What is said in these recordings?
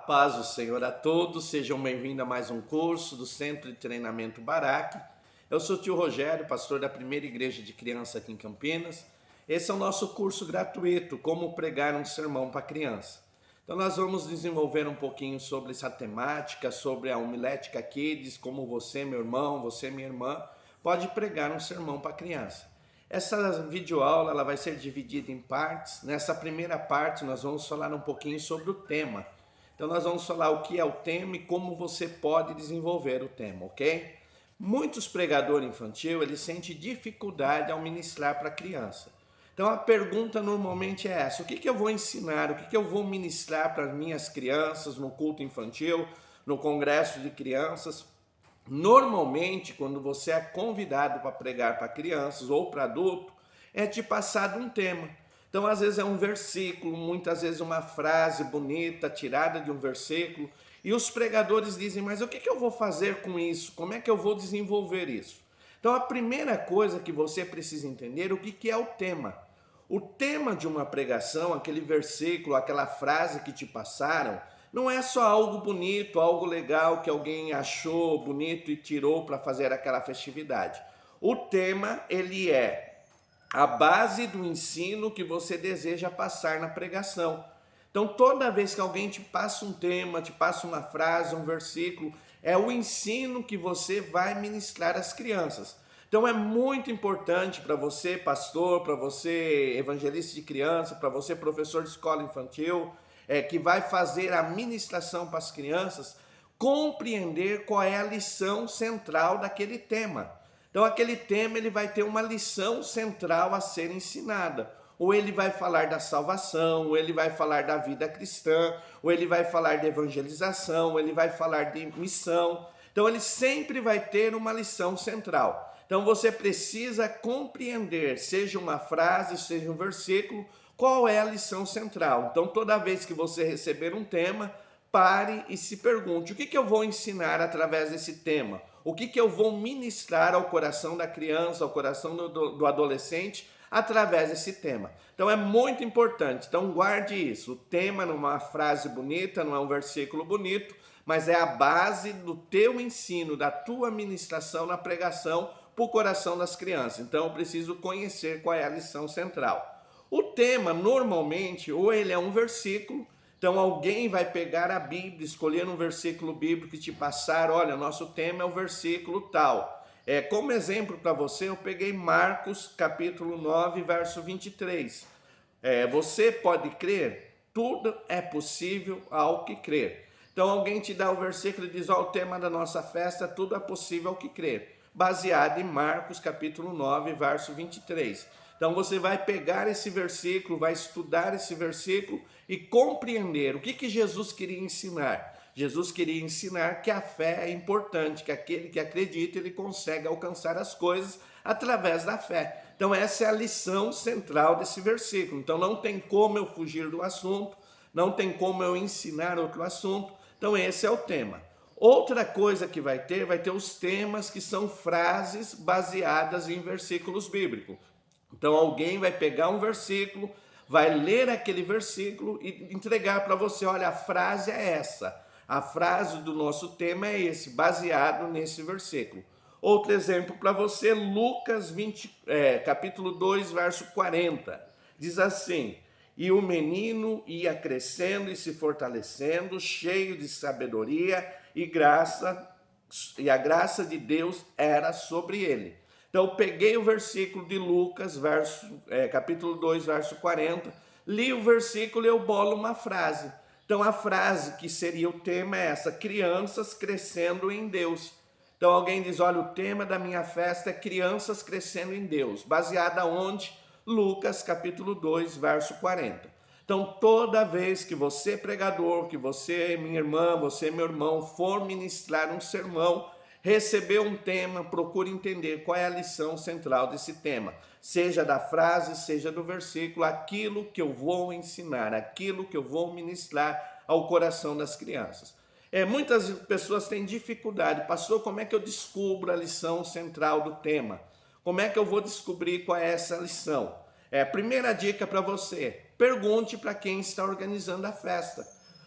Paz do Senhor a todos, sejam bem-vindos a mais um curso do Centro de Treinamento Baraque. Eu sou o tio Rogério, pastor da primeira igreja de criança aqui em Campinas. Esse é o nosso curso gratuito, Como Pregar um Sermão para Criança. Então nós vamos desenvolver um pouquinho sobre essa temática, sobre a homilética Kids, como você, meu irmão, você, minha irmã, pode pregar um sermão para criança. Essa videoaula ela vai ser dividida em partes. Nessa primeira parte nós vamos falar um pouquinho sobre o tema. Então nós vamos falar o que é o tema e como você pode desenvolver o tema, ok? Muitos pregadores infantil, eles sentem dificuldade ao ministrar para a criança. Então a pergunta normalmente é essa: o que eu vou ensinar, o que eu vou ministrar para as minhas crianças no culto infantil, no congresso de crianças? Normalmente, quando você é convidado para pregar para crianças ou para adultos, é te passado um tema. Então, às vezes é um versículo, muitas vezes uma frase bonita, tirada de um versículo, e os pregadores dizem, mas o que eu vou fazer com isso? Como é que eu vou desenvolver isso? Então, a primeira coisa que você precisa entender é o que é o tema. O tema de uma pregação, aquele versículo, aquela frase que te passaram, não é só algo bonito, algo legal que alguém achou bonito e tirou para fazer aquela festividade. O tema, ele é a base do ensino que você deseja passar na pregação. Então, toda vez que alguém te passa um tema, te passa uma frase, um versículo, é o ensino que você vai ministrar às crianças. Então, é muito importante para você, pastor, para você, evangelista de criança, para você, professor de escola infantil, que vai fazer a ministração para as crianças, compreender qual é a lição central daquele tema. Então aquele tema ele vai ter uma lição central a ser ensinada. Ou ele vai falar da salvação, ou ele vai falar da vida cristã, ou ele vai falar de evangelização, ou ele vai falar de missão. Então ele sempre vai ter uma lição central. Então você precisa compreender, seja uma frase, seja um versículo, qual é a lição central. Então toda vez que você receber um tema, pare e se pergunte, o que eu vou ensinar através desse tema? O que eu vou ministrar ao coração da criança, ao coração do adolescente, através desse tema. Então é muito importante, então guarde isso. O tema não é uma frase bonita, não é um versículo bonito, mas é a base do teu ensino, da tua ministração na pregação para o coração das crianças. Então eu preciso conhecer qual é a lição central. O tema, normalmente, ou ele é um versículo. Então alguém vai pegar a Bíblia, escolher um versículo bíblico e te passar, olha, nosso tema é o versículo tal. Como exemplo para você, eu peguei Marcos capítulo 9, verso 23. Você pode crer? Tudo é possível ao que crer. Então alguém te dá o versículo e diz, o tema da nossa festa, tudo é possível ao que crer. Baseado em Marcos capítulo 9, verso 23. Então você vai pegar esse versículo, vai estudar esse versículo e compreender o que Jesus queria ensinar. Jesus queria ensinar que a fé é importante, que aquele que acredita, ele consegue alcançar as coisas através da fé. Então essa é a lição central desse versículo. Então não tem como eu fugir do assunto, não tem como eu ensinar outro assunto. Então esse é o tema. Outra coisa que vai ter os temas que são frases baseadas em versículos bíblicos. Então alguém vai pegar um versículo, vai ler aquele versículo e entregar para você, olha, a frase é essa. A frase do nosso tema é esse, baseado nesse versículo. Outro exemplo para você, Lucas 20, capítulo 2, verso 40. Diz assim, e o menino ia crescendo e se fortalecendo, cheio de sabedoria e a graça de Deus era sobre ele. Então, eu peguei o versículo de Lucas, capítulo 2, verso 40, li o versículo e eu bolo uma frase. Então, a frase que seria o tema é essa, crianças crescendo em Deus. Então, alguém diz, olha, o tema da minha festa é crianças crescendo em Deus. Baseada onde? Lucas, capítulo 2, verso 40. Então, toda vez que você, pregador, que você, minha irmã, você, meu irmão, for ministrar um sermão, recebeu um tema, procure entender qual é a lição central desse tema. Seja da frase, seja do versículo, aquilo que eu vou ensinar, aquilo que eu vou ministrar ao coração das crianças. Muitas pessoas têm dificuldade, pastor, como é que eu descubro a lição central do tema? Como é que eu vou descobrir qual é essa lição? Primeira dica para você, pergunte para quem está organizando a festa.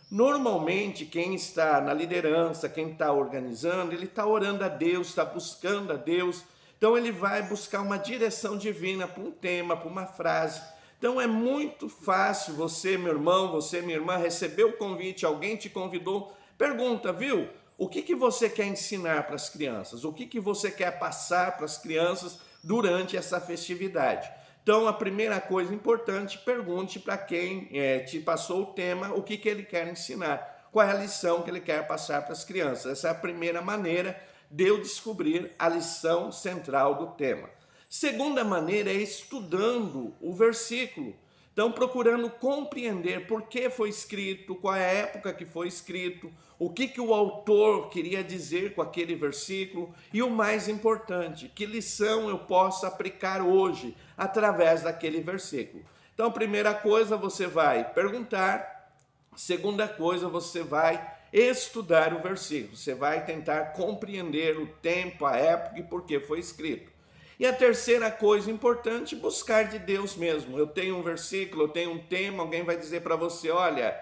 Normalmente, quem está na liderança, quem está organizando, ele está orando a Deus, está buscando a Deus. Então, ele vai buscar uma direção divina para um tema, para uma frase. Então, é muito fácil você, meu irmão, você, minha irmã, receber o convite, alguém te convidou, pergunta, viu? O que você quer ensinar para as crianças? O que você quer passar para as crianças durante essa festividade? Então, a primeira coisa importante, pergunte para quem te passou o tema o que ele quer ensinar, qual é a lição que ele quer passar para as crianças. Essa é a primeira maneira de eu descobrir a lição central do tema. Segunda maneira é estudando o versículo. Então, procurando compreender por que foi escrito, qual é a época que foi escrito, o que o autor queria dizer com aquele versículo e o mais importante, que lição eu posso aplicar hoje através daquele versículo. Então, primeira coisa, você vai perguntar. Segunda coisa, você vai estudar o versículo. Você vai tentar compreender o tempo, a época e por que foi escrito. E a terceira coisa importante, buscar de Deus mesmo. Eu tenho um versículo, eu tenho um tema, alguém vai dizer para você, olha,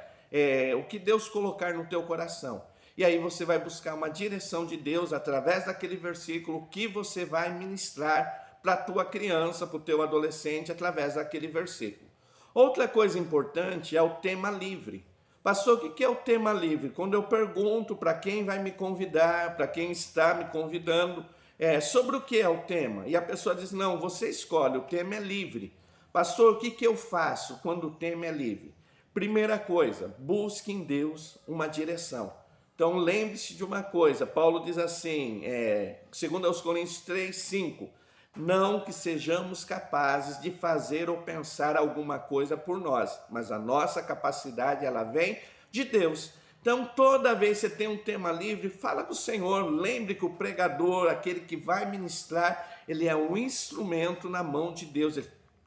o que Deus colocar no teu coração. E aí você vai buscar uma direção de Deus através daquele versículo que você vai ministrar para a tua criança, para o teu adolescente, através daquele versículo. Outra coisa importante é o tema livre. Pastor, o que é o tema livre? Quando eu pergunto para quem vai me convidar, para quem está me convidando, sobre o que é o tema? E a pessoa diz, não, você escolhe, o tema é livre. Pastor, o que eu faço quando o tema é livre? Primeira coisa, busque em Deus uma direção. Então lembre-se de uma coisa, Paulo diz assim, 2 Coríntios 3:5, não que sejamos capazes de fazer ou pensar alguma coisa por nós, mas a nossa capacidade ela vem de Deus. Então, toda vez que você tem um tema livre, fala com o Senhor, lembre que o pregador, aquele que vai ministrar, ele é um instrumento na mão de Deus,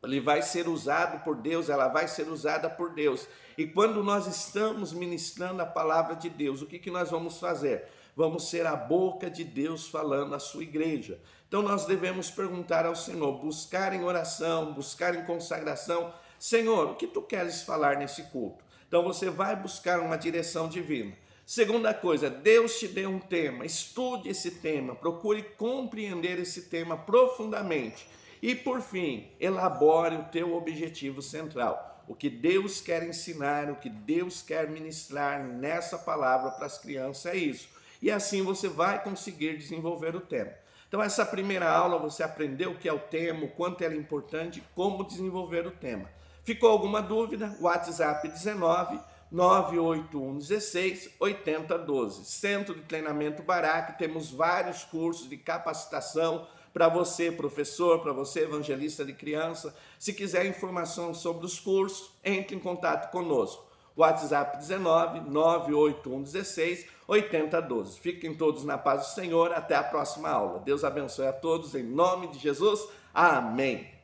ele vai ser usado por Deus, ela vai ser usada por Deus. E quando nós estamos ministrando a palavra de Deus, o que nós vamos fazer? Vamos ser a boca de Deus falando à sua igreja. Então, nós devemos perguntar ao Senhor, buscar em oração, buscar em consagração, Senhor, o que tu queres falar nesse culto? Então você vai buscar uma direção divina. Segunda coisa, Deus te deu um tema, estude esse tema, procure compreender esse tema profundamente. E por fim, elabore o teu objetivo central. O que Deus quer ensinar, o que Deus quer ministrar nessa palavra para as crianças é isso. E assim você vai conseguir desenvolver o tema. Então essa primeira aula você aprendeu o que é o tema, o quanto ele é importante, como desenvolver o tema. Ficou alguma dúvida? WhatsApp 19 981 16 8012. Centro de Treinamento Barak, temos vários cursos de capacitação para você, professor, para você, evangelista de criança. Se quiser informação sobre os cursos, entre em contato conosco. WhatsApp 19 981 16 8012. Fiquem todos na paz do Senhor. Até a próxima aula. Deus abençoe a todos em nome de Jesus. Amém.